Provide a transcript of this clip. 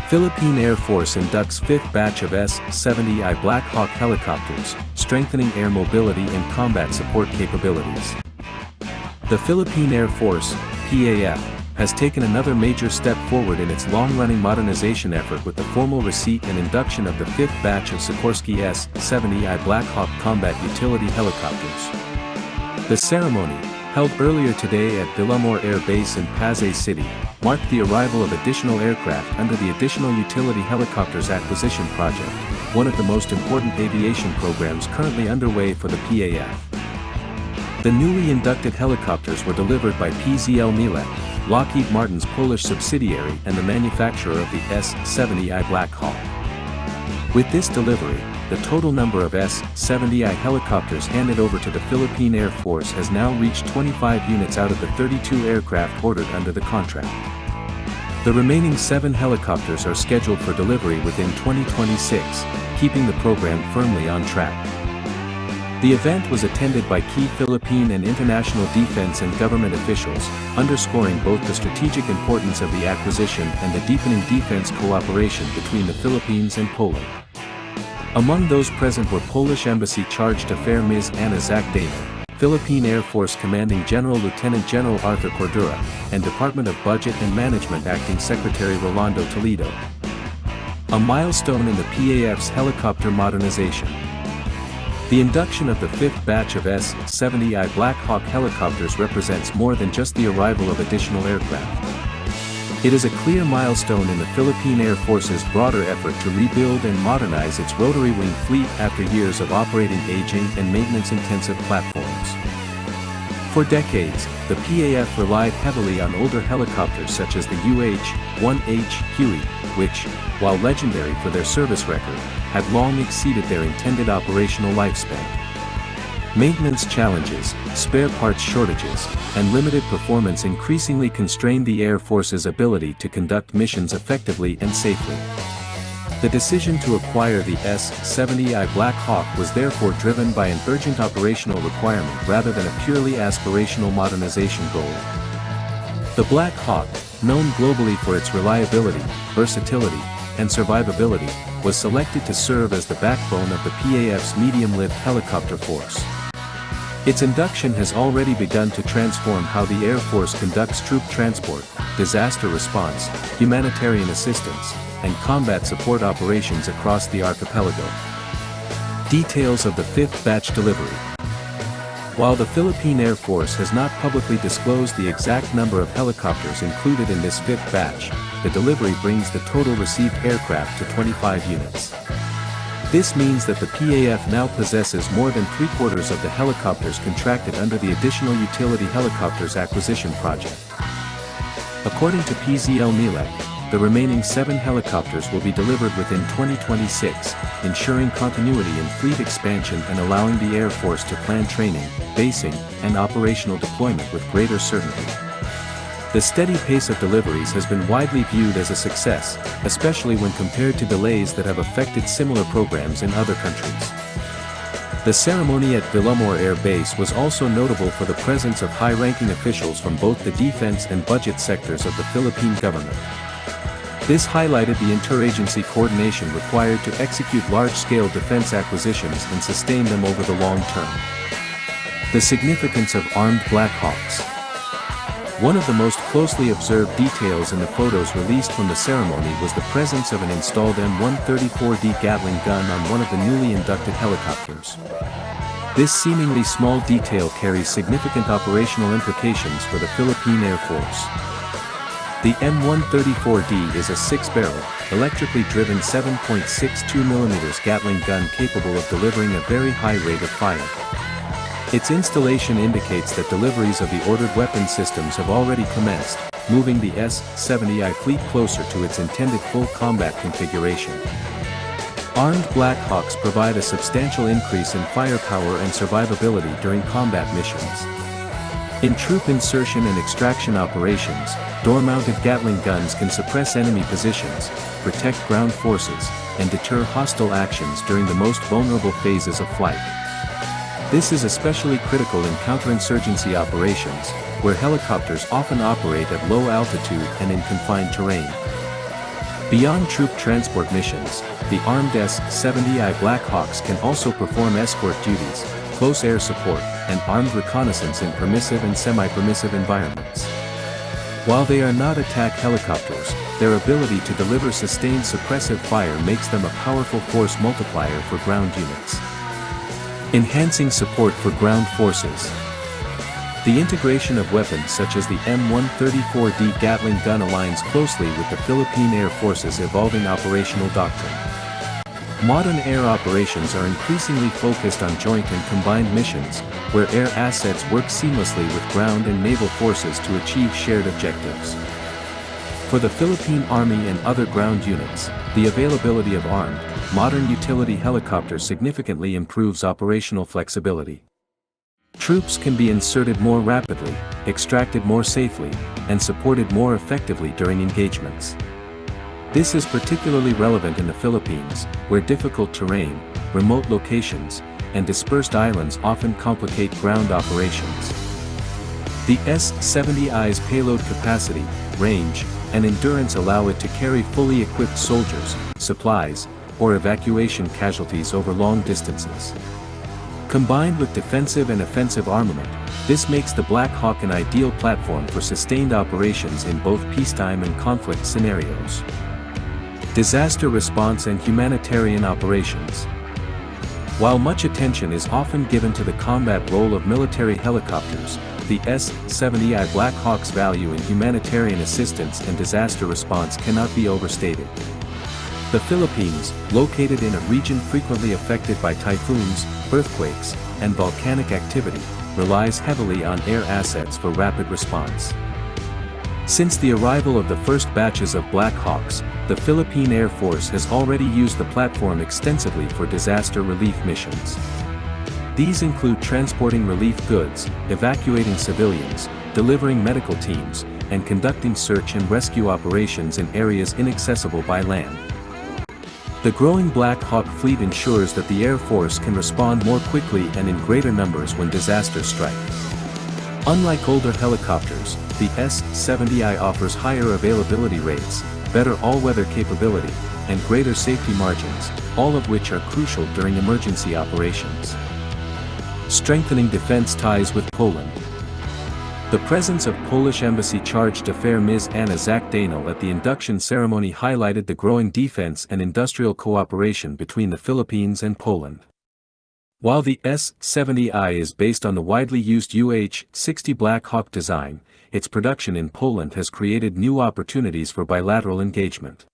Philippine Air Force inducts 5th batch of S-70I Black Hawk helicopters, strengthening air mobility and combat support capabilities. The Philippine Air Force, PAF, has taken another major step forward in its long-running modernization effort with the formal receipt and induction of the 5th batch of Sikorsky S-70I Black Hawk combat utility helicopters. The ceremony, held earlier today at Villamor Air Base in Pasay City, marked the arrival of additional aircraft under the Additional Utility Helicopters Acquisition Project, one of the most important aviation programs currently underway for the PAF. The newly inducted helicopters were delivered by PZL Milec, Lockheed Martin's Polish subsidiary and the manufacturer of the S-70I Black Hawk. With this delivery, the total number of S-70I helicopters handed over to the Philippine Air Force has now reached 25 units out of the 32 aircraft ordered under the contract. The remaining 7 helicopters are scheduled for delivery within 2026, keeping the program firmly on track. The event was attended by key Philippine and international defense and government officials, underscoring both the strategic importance of the acquisition and the deepening defense cooperation between the Philippines and Poland. Among those present were Polish Embassy Charge d'Affaires Ms. Anna Zakdana, Philippine Air Force Commanding General Lieutenant General Arthur Cordura, and Department of Budget and Management Acting Secretary Rolando Toledo. A milestone in the PAF's helicopter modernization. The induction of the 5th batch of S-70I Black Hawk helicopters represents more than just the arrival of additional aircraft. It is a clear milestone in the Philippine Air Force's broader effort to rebuild and modernize its rotary wing fleet after years of operating aging and maintenance-intensive platforms. For decades, the PAF relied heavily on older helicopters such as the UH-1H Huey, which, while legendary for their service record, had long exceeded their intended operational lifespan. Maintenance challenges, spare parts shortages, and limited performance increasingly constrained the Air Force's ability to conduct missions effectively and safely. The decision to acquire the S-70I Black Hawk was therefore driven by an urgent operational requirement rather than a purely aspirational modernization goal. The Black Hawk, known globally for its reliability, versatility, and survivability, was selected to serve as the backbone of the PAF's medium-lift helicopter force. Its induction has already begun to transform how the Air Force conducts troop transport, disaster response, humanitarian assistance, and combat support operations across the archipelago. Details of the 5th batch delivery. While the Philippine Air Force has not publicly disclosed the exact number of helicopters included in this 5th batch, the delivery brings the total received aircraft to 25 units. This means that the PAF now possesses more than 3/4 of the helicopters contracted under the Additional Utility Helicopters Acquisition Project. According to PZL Milec, the remaining 7 helicopters will be delivered within 2026, ensuring continuity in fleet expansion and allowing the Air Force to plan training, basing, and operational deployment with greater certainty. The steady pace of deliveries has been widely viewed as a success, especially when compared to delays that have affected similar programs in other countries. The ceremony at Villamor Air Base was also notable for the presence of high-ranking officials from both the defense and budget sectors of the Philippine government. This highlighted the interagency coordination required to execute large-scale defense acquisitions and sustain them over the long term. The significance of armed Black Hawks. One of the most closely observed details in the photos released from the ceremony was the presence of an installed M134D Gatling gun on one of the newly inducted helicopters. This seemingly small detail carries significant operational implications for the Philippine Air Force. The M134D is a 6-barrel, electrically driven 7.62mm Gatling gun capable of delivering a very high rate of fire. Its installation indicates that deliveries of the ordered weapon systems have already commenced, moving the S-70I fleet closer to its intended full combat configuration. Armed Black Hawks provide a substantial increase in firepower and survivability during combat missions. In troop insertion and extraction operations, door-mounted Gatling guns can suppress enemy positions, protect ground forces, and deter hostile actions during the most vulnerable phases of flight. This is especially critical in counterinsurgency operations, where helicopters often operate at low altitude and in confined terrain. Beyond troop transport missions, the armed S-70I Black Hawks can also perform escort duties, close air support, and armed reconnaissance in permissive and semi-permissive environments. While they are not attack helicopters, their ability to deliver sustained suppressive fire makes them a powerful force multiplier for ground units. Enhancing support for ground forces. The integration of weapons such as the M134D Gatling gun aligns closely with the Philippine Air Force's evolving operational doctrine. Modern air operations are increasingly focused on joint and combined missions, where air assets work seamlessly with ground and naval forces to achieve shared objectives. For the Philippine Army and other ground units, the availability of armed, modern utility helicopters significantly improves operational flexibility. Troops can be inserted more rapidly, extracted more safely, and supported more effectively during engagements. This is particularly relevant in the Philippines, where difficult terrain, remote locations, and dispersed islands often complicate ground operations. The S-70I's payload capacity, range, and endurance allow it to carry fully equipped soldiers, supplies, or evacuation casualties over long distances. Combined with defensive and offensive armament, this makes the Black Hawk an ideal platform for sustained operations in both peacetime and conflict scenarios. Disaster response and humanitarian operations. While much attention is often given to the combat role of military helicopters, the S-70I Black Hawk's value in humanitarian assistance and disaster response cannot be overstated. The Philippines, located in a region frequently affected by typhoons, earthquakes, and volcanic activity, relies heavily on air assets for rapid response. Since the arrival of the first batches of Black Hawks, the Philippine Air Force has already used the platform extensively for disaster relief missions. These include transporting relief goods, evacuating civilians, delivering medical teams, and conducting search and rescue operations in areas inaccessible by land. The growing Black Hawk fleet ensures that the Air Force can respond more quickly and in greater numbers when disasters strike. Unlike older helicopters, the S-70I offers higher availability rates, better all-weather capability, and greater safety margins, all of which are crucial during emergency operations. Strengthening defense ties with Poland. The presence of Polish Embassy Charge d'Affaires Ms. Anna Zakdanel at the induction ceremony highlighted the growing defense and industrial cooperation between the Philippines and Poland. While the S-70I is based on the widely used UH-60 Black Hawk design, its production in Poland has created new opportunities for bilateral engagement.